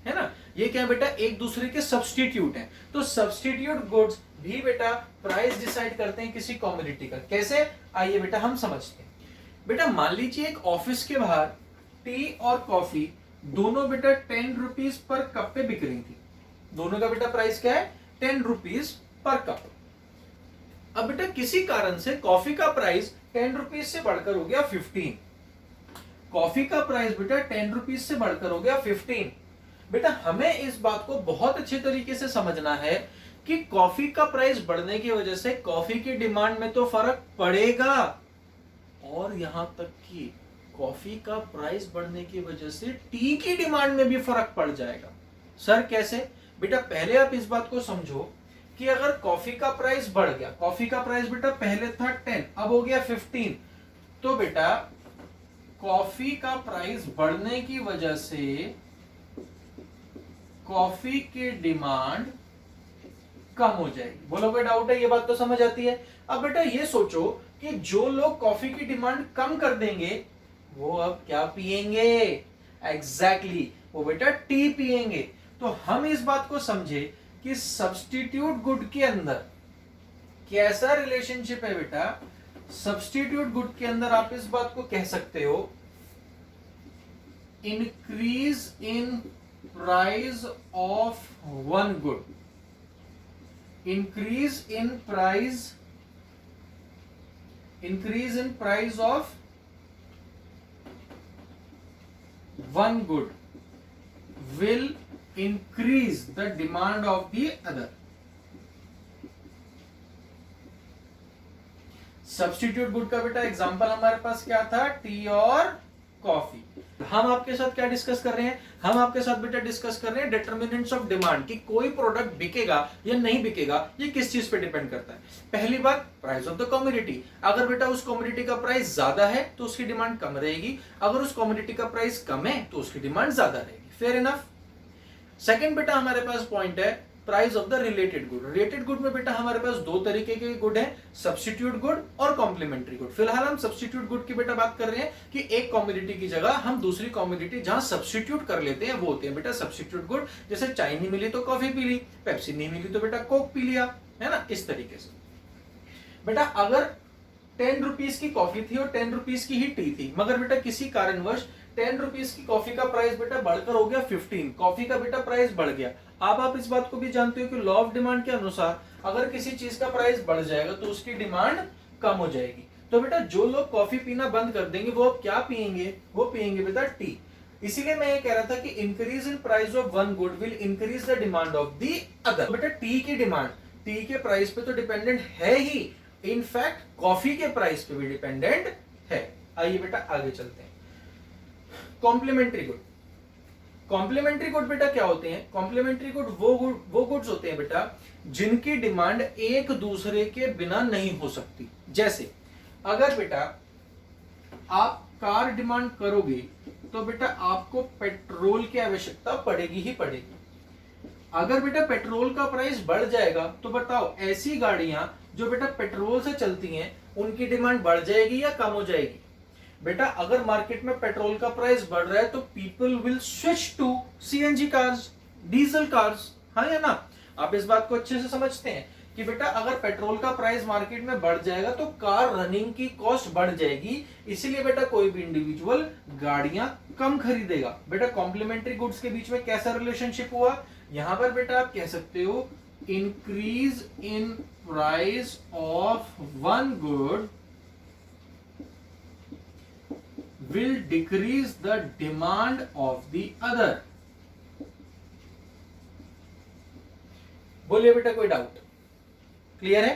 है ना? ये क्या है बेटा? एक दूसरे के सब्स्टिट्यूट हैं। तो सब्स्टिट्यूट गुड्स भी बेटा प्राइस डिसाइड करते हैं किसी कमोडिटी का। कैसे? आइए बेटा हम समझते हैं। बेटा मान लीजिए एक ऑफिस के बाहर टी और कॉफी दोनों बेटा 10 रुपीज पर कप पे बिक रही थी। दोनों का बेटा प्राइस क्या है? 10 रुपीज पर कप। अब बेटा किसी कारण से कॉफी का प्राइस 10 रुपीज से बढ़कर हो गया 15। कॉफी का प्राइस बेटा 10 रुपीज से बढ़कर हो गया 15। बेटा हमें इस बात को बहुत अच्छे तरीके से समझना है कि कॉफी का प्राइस बढ़ने की वजह से कॉफी की डिमांड में तो फर्क पड़ेगा, और यहां तक कि कॉफी का प्राइस बढ़ने की वजह से टी की डिमांड में भी फर्क पड़ जाएगा। सर कैसे? बेटा पहले आप इस बात को समझो कि अगर कॉफी का प्राइस बढ़ गया, कॉफी का प्राइस बेटा पहले था 10 अब हो गया 15, तो बेटा कॉफी का प्राइस बढ़ने की वजह से कॉफी की डिमांड कम हो जाएगी। बोलो कोई डाउट है? ये बात तो समझ आती है। अब बेटा ये सोचो कि जो लोग कॉफी की डिमांड कम कर देंगे वो अब क्या पिएंगे? एग्जैक्टली वो बेटा टी पिएंगे। तो हम इस बात को समझे कि सब्स्टिट्यूट गुड के अंदर कैसा रिलेशनशिप है बेटा? सब्स्टिट्यूट गुड के अंदर आप इस बात को कह सकते हो increase in price of one good, increase in price of one good will increase the demand of the other. Substitute good का बेटा एग्जांपल हमारे पास क्या था? टी और कॉफी। हम आपके साथ क्या डिस्कस कर रहे हैं? हम आपके साथ बेटा डिस्कस कर रहे हैं डिटरमिनेंट्स ऑफ डिमांड, कि कोई प्रोडक्ट बिकेगा या नहीं बिकेगा ये किस चीज पे डिपेंड करता है। पहली बात प्राइस ऑफ द कमोडिटी। अगर बेटा उस कमोडिटी का प्राइस ज्यादा है तो उसकी डिमांड कम रहेगी, अगर उस कमोडिटी का प्राइस कम है तो उसकी डिमांड ज्यादा रहेगी। Fair enough. सेकंड बेटा हमारे पास पॉइंट है price of the related good. Related good में बेटा हमारे पास दो तरीके के गुड हैं, सब्स्टिट्यूट गुड और कॉम्प्लीमेंट्री गुड। फिलहाल हम सब्स्टिट्यूट गुड की बेटा बात कर रहे हैं कि एक कॉमोडिटी की जगह हम दूसरी कॉमोडिटी जहां सब्स्टिट्यूट कर लेते हैं वो होते हैं बेटा सब्स्टिट्यूट गुड। जैसे चाय नहीं मिली तो कॉफी पी ली, पेप्सी नहीं मिली तो बेटा कोक पी लिया, है ना, इस तरीके से। बेटा अगर 10 रुपीज की कॉफी थी और 10 रुपीज की ही टी थी, मगर बेटा किसी कारणवश 10 रुपीज की कॉफी का प्राइस बेटा बढ़कर हो गया 15, कॉफी का बेटा प्राइस बढ़ गया। अब आप इस बात को भी जानते हो कि लॉ ऑफ डिमांड के अनुसार अगर किसी चीज का प्राइस बढ़ जाएगा तो उसकी डिमांड कम हो जाएगी। तो बेटा जो लोग कॉफी पीना बंद कर देंगे वो अब क्या पियेंगे, वो पियेंगे बेटा टी। इसीलिए मैं ये कह रहा था कि increase in price of one good will increase the demand of the other. बेटा टी की डिमांड टी के प्राइस पे तो डिपेंडेंट है ही, इनफैक्ट कॉफी के प्राइस पे भी डिपेंडेंट है। आइए बेटा आगे चलते हैं। Complementary good. कॉम्प्लीमेंट्री गुड बेटा क्या होते हैं? कॉम्प्लीमेंट्री गुड वो गुड्स होते हैं बेटा जिनकी डिमांड एक दूसरे के बिना नहीं हो सकती। जैसे अगर बेटा आप कार डिमांड करोगे तो बेटा आपको पेट्रोल की आवश्यकता पड़ेगी ही पड़ेगी। अगर बेटा पेट्रोल का प्राइस बढ़ जाएगा तो बताओ ऐसी गाड़ियां जो बेटा पेट्रोल से चलती हैं उनकी डिमांड बढ़ जाएगी या कम हो जाएगी? बेटा अगर मार्केट में पेट्रोल का प्राइस बढ़ रहा है तो people will switch to CNG cars, diesel cars, हाँ या ना? आप इस बात को अच्छे से समझते हैं कि बेटा अगर पेट्रोल का प्राइस मार्केट में बढ़ जाएगा तो कार रनिंग की कॉस्ट बढ़ जाएगी, इसीलिए बेटा कोई भी इंडिविजुअल गाड़ियां कम खरीदेगा। बेटा कॉम्प्लीमेंट्री गुड्स के बीच में कैसा रिलेशनशिप हुआ? यहां पर बेटा आप कह सकते हो increase in price of one good will decrease the demand of the other। बोलिए बेटा कोई डाउट? क्लियर है?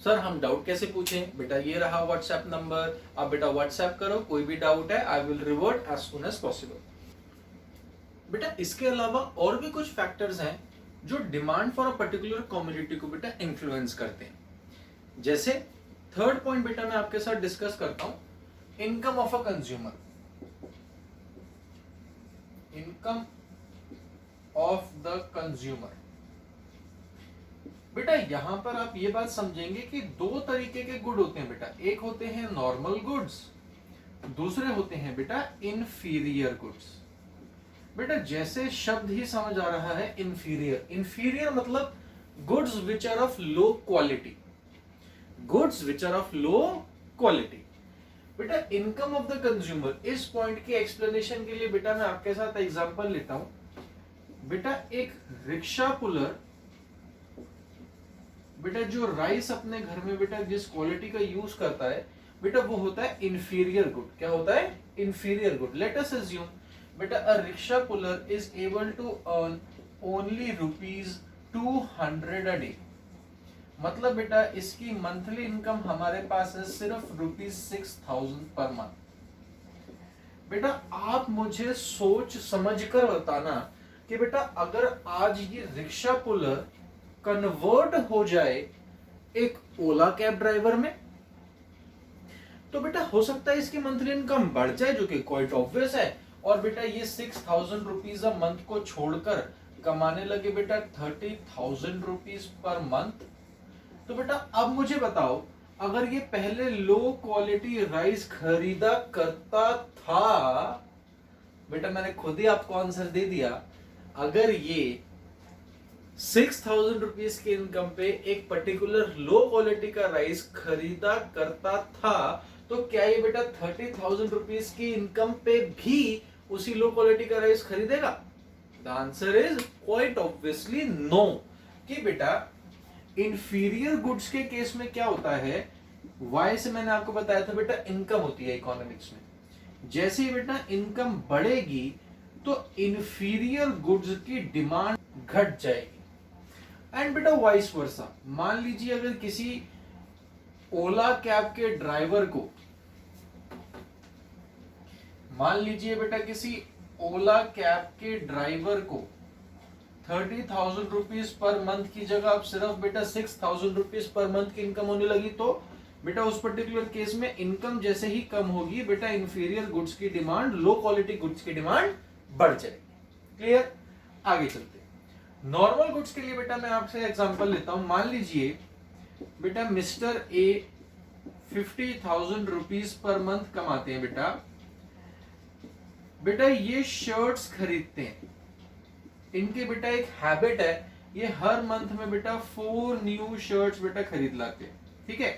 सर हम डाउट कैसे पूछें? बेटा ये रहा व्हाट्सएप नंबर, आप बेटा व्हाट्सएप करो, कोई भी डाउट है I will revert as soon as possible. बेटा इसके अलावा और भी कुछ फैक्टर्स हैं जो demand for a particular community को बेटा इन्फ्लुएंस करते हैं। जैसे थर्ड पॉइंट बेटा मैं आपके साथ डिस्कस करता हूं, income of a consumer. Income of the consumer. बेटा यहां पर आप ये बात समझेंगे कि दो तरीके के गुड होते हैं बेटा, एक होते हैं नॉर्मल गुड्स, दूसरे होते हैं बेटा इंफीरियर गुड्स। बेटा जैसे शब्द ही समझ आ रहा है इंफीरियर, इंफीरियर मतलब goods which are of low quality, goods which are of low quality. बेटा इनकम ऑफ द कंज्यूमर, इस पॉइंट की एक्सप्लेनेशन के लिए बेटा मैं आपके साथ एग्जांपल लेता हूं। बेटा एक रिक्शा पुलर बेटा जो राइस अपने घर में बेटा जिस क्वालिटी का यूज करता है बेटा वो होता है इंफीरियर गुड। क्या होता है? Inferior good. Let us assume बेटा a rickshaw puller is able to earn only ₹200 a day. मतलब बेटा इसकी मंथली इनकम हमारे पास है सिर्फ ₹6000 पर मंथ। बेटा आप मुझे सोच समझ कर बताना कि बेटा अगर आज ये रिक्शा पुलर कन्वर्ट हो जाए एक ओला कैब ड्राइवर में तो बेटा हो सकता है इसकी मंथली इनकम बढ़ जाए, जो कि क्वाइट ऑब्वियस है। और बेटा ये 6000 रुपीज अ मंथ को छोड़कर कमाने लगे बेटा 30,000 रुपीज पर मंथ। तो बेटा अब मुझे बताओ अगर ये पहले लो क्वालिटी राइस खरीदा करता था, बेटा मैंने खुद ही आपको आंसर दे दिया, अगर ये 6000 रुपीज की इनकम पे एक पर्टिकुलर लो क्वालिटी का राइस खरीदा करता था तो क्या ये बेटा 30,000 रुपीज की इनकम पे भी उसी लो क्वालिटी का राइस खरीदेगा? The answer is quite obviously no. कि बेटा इंफीरियर गुड्स के केस में क्या होता है, वाई से मैंने आपको बताया था बेटा इनकम होती है इकोनॉमिक्स में, जैसे ही बेटा इनकम बढ़ेगी तो इंफीरियर गुड्स की डिमांड घट जाएगी। एंड बेटा वाइस वर्सा, मान लीजिए अगर किसी ओला कैब के ड्राइवर को, मान लीजिए बेटा किसी ओला कैब के ड्राइवर को 30,000 रुपीज पर मंथ की जगह अब सिर्फ बेटा 6,000 रुपीज पर मंथ की इनकम होने लगी तो बेटा उस पर्टिकुलर केस में इनकम जैसे ही कम होगी बेटा इंफीरियर गुड्स की डिमांड, लो क्वालिटी गुड्स की डिमांड बढ़ जाएगी। क्लियर? आगे चलते हैं। नॉर्मल गुड्स के लिए बेटा मैं आपसे एग्जांपल लेता हूं, मान लीजिए बेटा mister A 50,000 rupees per month कमाते हैं बेटा। बेटा ये शर्ट्स खरीदते हैं, इनके बेटा एक हैबिट है, ये हर मंथ में बेटा 4 न्यू शर्ट्स बेटा खरीद लाते हैं, ठीक है।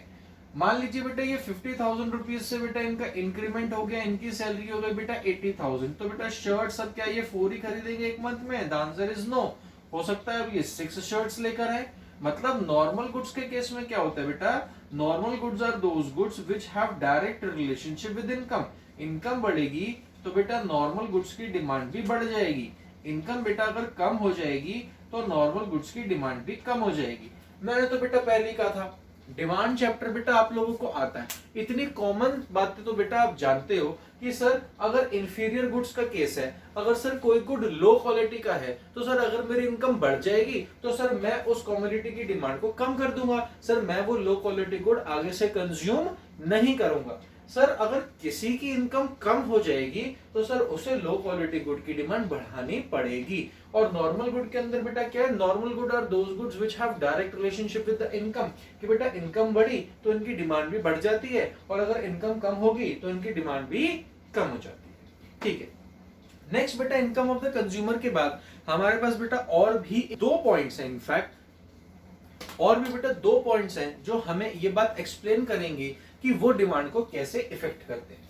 मान लीजिए बेटा ये 50,000 रुपीज से बेटा इनका इंक्रीमेंट हो गया, इनकी सैलरी हो गई बेटा 80,000, तो बेटा शर्ट सब क्या ये 4 ही खरीदेंगे एक मंथ में? The answer is no. हो सकता है अब ये 6 शर्ट्स लेकर आए। मतलब नॉर्मल गुड्स के केस में क्या होता है बेटा, normal goods are those goods which have direct relationship with income. Income बढ़ेगी तो बेटा नॉर्मल गुड्स की डिमांड भी बढ़ जाएगी, इनकम बेटा अगर कम हो जाएगी तो नॉर्मल गुड्स की डिमांड भी कम हो जाएगी। मैंने तो बेटा पहले ही कहा था, डिमांड चैप्टर बेटा आप लोगों को आता है, इतनी कॉमन बातें तो बेटा आप जानते हो कि सर अगर इंफीरियर गुड्स का केस है, अगर सर कोई गुड लो क्वालिटी का है तो सर अगर मेरी इनकम बढ़ जाएगी तो सर मैं उस कमोडिटी की डिमांड को कम कर दूंगा, सर मैं वो लो क्वालिटी गुड आगे से कंज्यूम नहीं करूंगा। सर अगर किसी की इनकम कम हो जाएगी तो सर उसे लो क्वालिटी गुड की डिमांड बढ़ानी पड़ेगी। और नॉर्मल गुड के अंदर बेटा क्या है, normal good are those goods which have direct relationship with the income, कि बेटा इनकम बढ़ी तो इनकी डिमांड भी बढ़ जाती है, और अगर इनकम कम होगी तो इनकी डिमांड भी कम हो जाती है, ठीक है। नेक्स्ट बेटा इनकम ऑफ द कंज्यूमर के बाद हमारे पास बेटा और भी 2 पॉइंट्स हैं, इनफैक्ट और भी बेटा 2 पॉइंट्स हैं जो हमें ये बात एक्सप्लेन करेंगे कि वो डिमांड को कैसे इफेक्ट करते हैं।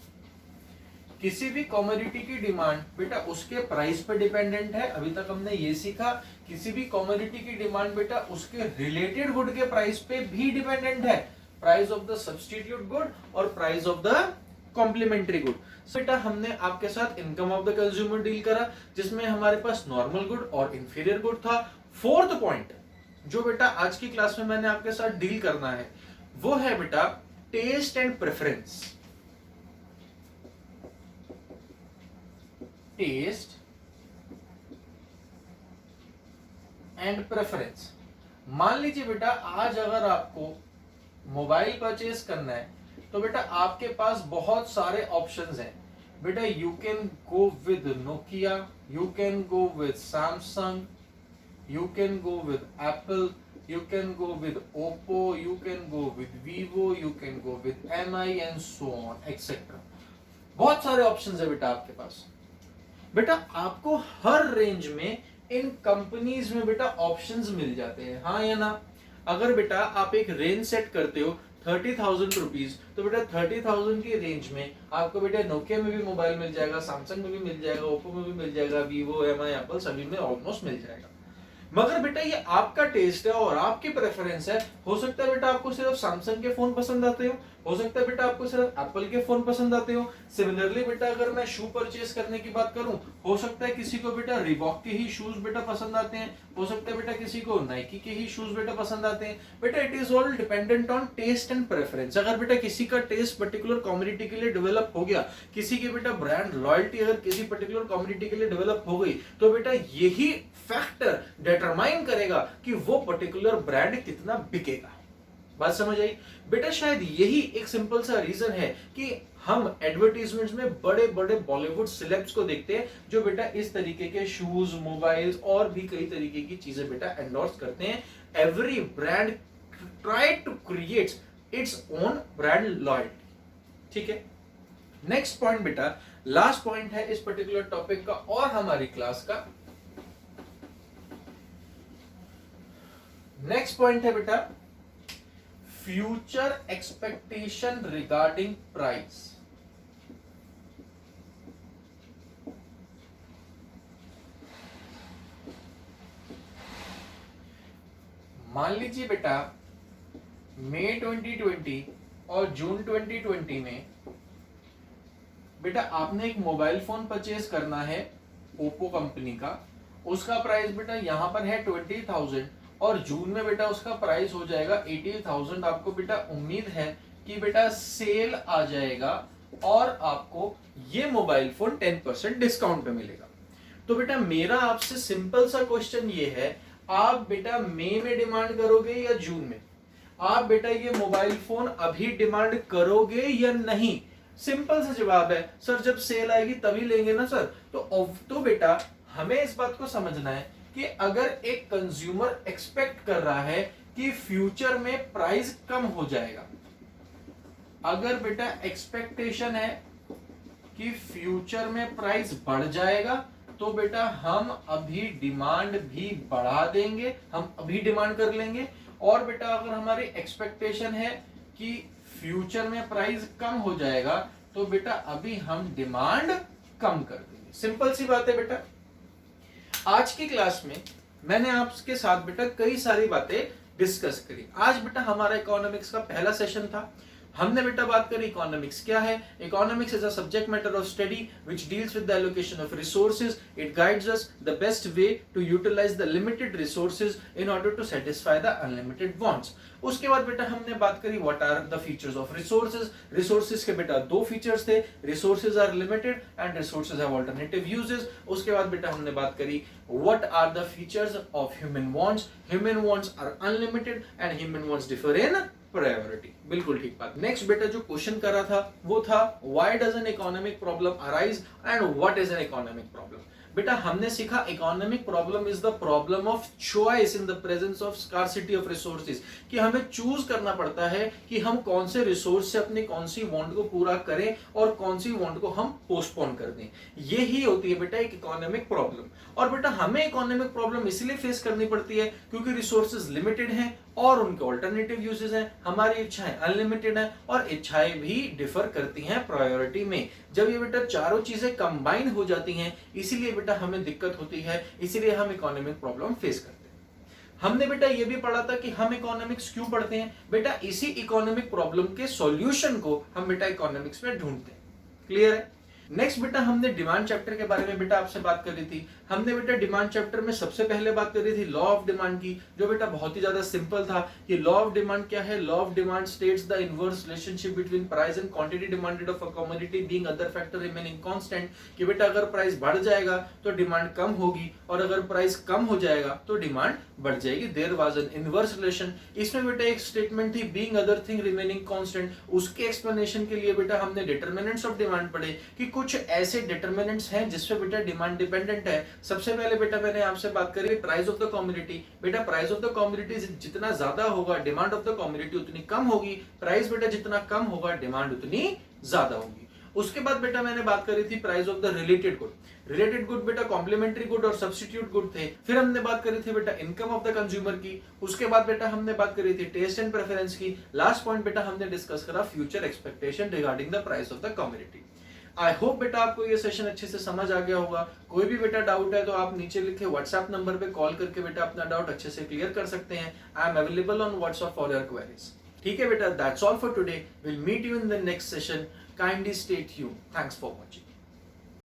किसी भी कमोडिटी की डिमांड बेटा उसके प्राइस पर डिपेंडेंट है, अभी तक हमने ये सीखा। किसी भी कमोडिटी की डिमांड बेटा उसके रिलेटेड गुड के प्राइस पे भी डिपेंडेंट है, price of the substitute good और price of the complementary good. बेटा हमने आपके साथ income of the consumer deal करा, जिसमें हमारे पास नॉर्मल गुड और इंफीरियर गुड था। 4th पॉइंट जो बेटा आज की क्लास में मैंने आपके साथ डील करना है वो है बेटा taste and preference. Taste and preference. मान लीजिए बेटा आज अगर आपको मोबाइल परचेज करना है तो बेटा आपके पास बहुत सारे ऑप्शंस हैं बेटा। You can go with Nokia, you can go with Samsung, you can go with Apple, you can go with Oppo, you can go with Vivo, you can go with MI and so on etc. बहुत सारे options है बेटा आपके पास। बेटा आपको हर range में इन companies में बेटा ऑप्शंस मिल जाते हैं, हाँ या ना। अगर बेटा आप एक रेंज सेट करते हो 30,000 रुपीज, तो बेटा 30,000 की रेंज में आपको बेटा नोकिया में भी मोबाइल मिल जाएगा, सैमसंग में भी मिल जाएगा, ओप्पो में भी मिल जाएगा, वीवो, एमआई, एप्पल सभी में ऑलमोस्ट मिल जाएगा। मगर बेटा ये आपका टेस्ट है और आपकी प्रेफरेंस है। हो सकता है बेटा आपको सिर्फ सैमसंग के फोन पसंद आते हो सकता है बेटा आपको सिर्फ एप्पल के फोन पसंद आते हो। सिमिलरली बेटा अगर मैं शू परचेज करने की बात करूं, हो सकता है किसी को बेटा रिबॉक के ही शूज बेटा पसंद आते हैं, हो सकता है बेटा किसी को नाइकी के ही शूज बेटा पसंद आते हैं। बेटा it is all dependent on taste and preference. अगर बेटा किसी का टेस्ट पर्टिकुलर कम्युनिटी के लिए डेवलप हो गया, किसी की बेटा ब्रांड लॉयल्टी अगर किसी पर्टिकुलर कम्युनिटी के लिए डेवलप हो गई, तो बेटा यही फैक्टर डिटरमाइन करेगा कि वो पर्टिकुलर ब्रांड कितना बिकेगा। बात समझ आई बेटा? शायद यही एक सिंपल सा रीजन है कि हम एडवर्टाइजमेंट्स में बड़े बड़े बॉलीवुड सेलेब्स को देखते हैं जो बेटा इस तरीके के शूज, मोबाइल्स और भी कई तरीके की चीजें बेटा एंडोर्स करते हैं। Every brand try to create its own brand loyalty, ठीक है। नेक्स्ट पॉइंट बेटा, लास्ट पॉइंट है इस पर्टिकुलर टॉपिक का और हमारी क्लास का। नेक्स्ट पॉइंट है बेटा फ्यूचर एक्सपेक्टेशन रिगार्डिंग प्राइस। मान लीजिए बेटा मई 2020 और जून 2020 में बेटा आपने एक मोबाइल फोन परचेज करना है ओप्पो कंपनी का। उसका प्राइस बेटा यहां पर है 20,000 और जून में बेटा उसका प्राइस हो जाएगा 80,000। आपको बेटा उम्मीद है कि बेटा सेल आ जाएगा और आपको ये मोबाइल फोन 10% डिस्काउंट पे मिलेगा। तो बेटा मेरा आपसे सिंपल सा क्वेश्चन ये है, आप बेटा मई में डिमांड करोगे या जून में? आप बेटा ये मोबाइल फोन अभी डिमांड करोगे या नहीं? सिंपल सा जवाब है सर जब सेल आएगी तभी लेंगे ना सर। तो बेटा हमें इस बात को समझना है कि अगर एक कंज्यूमर एक्सपेक्ट कर रहा है कि फ्यूचर में प्राइस कम हो जाएगा, अगर बेटा एक्सपेक्टेशन है कि फ्यूचर में प्राइस बढ़ जाएगा, तो बेटा हम अभी डिमांड भी बढ़ा देंगे, हम अभी डिमांड कर लेंगे। और बेटा अगर हमारी एक्सपेक्टेशन है कि फ्यूचर में प्राइस कम हो जाएगा, तो बेटा अभी हम डिमांड कम कर देंगे। सिंपल सी बात है बेटा। आज की क्लास में मैंने आपके साथ बेटा कई सारी बातें डिस्कस करी। आज बेटा हमारा इकोनॉमिक्स का पहला सेशन था। हमने बेटा बात करी इकोनॉमिक्स क्या है। Economics is a subject matter of study which deals with the allocation of resources. It guides us the best way to utilise the limited resources in order to satisfy the unlimited wants. उसके बाद बेटा हमने बात करी what are the features of resources. Resources के बेटा दो features थे, resources are limited and resources have alternative uses. उसके बाद बेटा हमने बात करी what are the features of human wants. Human wants are unlimited and human wants differ in priority. बिल्कुल ठीक बात। नेक्स्ट बेटा जो क्वेश्चन करा था वो था why does N economic problem arise and what is an economic problem. बेटा हमने सीखा economic problem is the problem of choice in the presence of scarcity of resources, कि हमें चूज करना पड़ता है कि हम कौन से रिसोर्स से अपनी कौन सी वांट को पूरा करें और कौन सी वांट को हम पोस्टपोन कर दें। यही होती है बेटा एक इकोनॉमिक प्रॉब्लम। और बेटा हमें इकोनॉमिक प्रॉब्लम इसलिए फेस करनी पड़ती है क्योंकि रिसोर्सेज लिमिटेड हैं और उनके ऑल्टरनेटिव यूजेस हैं, हमारी इच्छाएं अनलिमिटेड हैं और इच्छाएं भी डिफर करती हैं प्रायोरिटी में। जब ये बेटा चारों चीजें कंबाइन हो जाती हैं, इसीलिए बेटा हमें दिक्कत होती है, इसीलिए हम इकोनॉमिक प्रॉब्लम फेस करते हैं। हमने बेटा ये भी पढ़ा था कि हम इकोनॉमिक्स क्यों पढ़ते हैं। बेटा इसी इकोनॉमिक प्रॉब्लम के सॉल्यूशन को हम बेटा इकोनॉमिक्स में ढूंढते हैं। क्लियर है। नेक्स्ट बेटा हमने डिमांड चैप्टर के बारे में बेटा आपसे बात करी थी। हमने बेटा डिमांड चैप्टर में सबसे पहले बात करी थी लॉ ऑफ डिमांड की, जो बेटा बहुत ही ज्यादा सिंपल था कि लॉ ऑफ डिमांड क्या है। Law of demand states the inverse relationship between price and quantity demanded of a commodity being other factor remaining constant, कि बेटा अगर प्राइस बढ़ जाएगा तो डिमांड कम होगी और अगर प्राइस कम हो जाएगा तो डिमांड बढ़ जाएगी। There was an inverse relation. इसमें बेटा एक स्टेटमेंट थी being other thing remaining constant. उसके एक्सप्लेनेशन के लिए बेटा हमने डिटरमिनेंट्स ऑफ डिमांड पढ़े कि कुछ ऐसे डिटरमिनेंट्स हैं जिसपे बेटा डिमांड डिपेंडेंट है। सबसे पहले बेटा मैंने आपसे बात करी प्राइस ऑफ द कमोडिटी। बेटा प्राइस ऑफ द कमोडिटी जितना ज्यादा होगा डिमांड ऑफ द कमोडिटी उतनी कम होगी। प्राइस बेटा जितना कम होगा डिमांड उतनी ज्यादा होगी। उसके बाद बेटा मैंने बात करी थी price of the related good. Related good बेटा कॉम्प्लीमेंट्री गुड और सब्स्टिट्यूट गुड थे। फिर हमने बात करी थी बेटा इनकम ऑफ द कंज्यूमर की। उसके बाद बेटा हमने बात करी थी टेस्ट एंड प्रेफरेंस की। लास्ट पॉइंट बेटा हमने डिस्कस करा future expectation regarding the price of the commodity. I hope बेटा आपको ये सेशन अच्छे से समझ आ गया होगा। कोई भी बेटा डाउट है तो आप नीचे लिखे व्हाट्सएप नंबर पे कॉल करके बेटा अपना डाउट अच्छे से क्लियर कर सकते हैं। I am available on WhatsApp for your queries. ठीक है बेटा, that's all for today. Will meet you in the next session. Kindly stay tuned. Thanks for watching.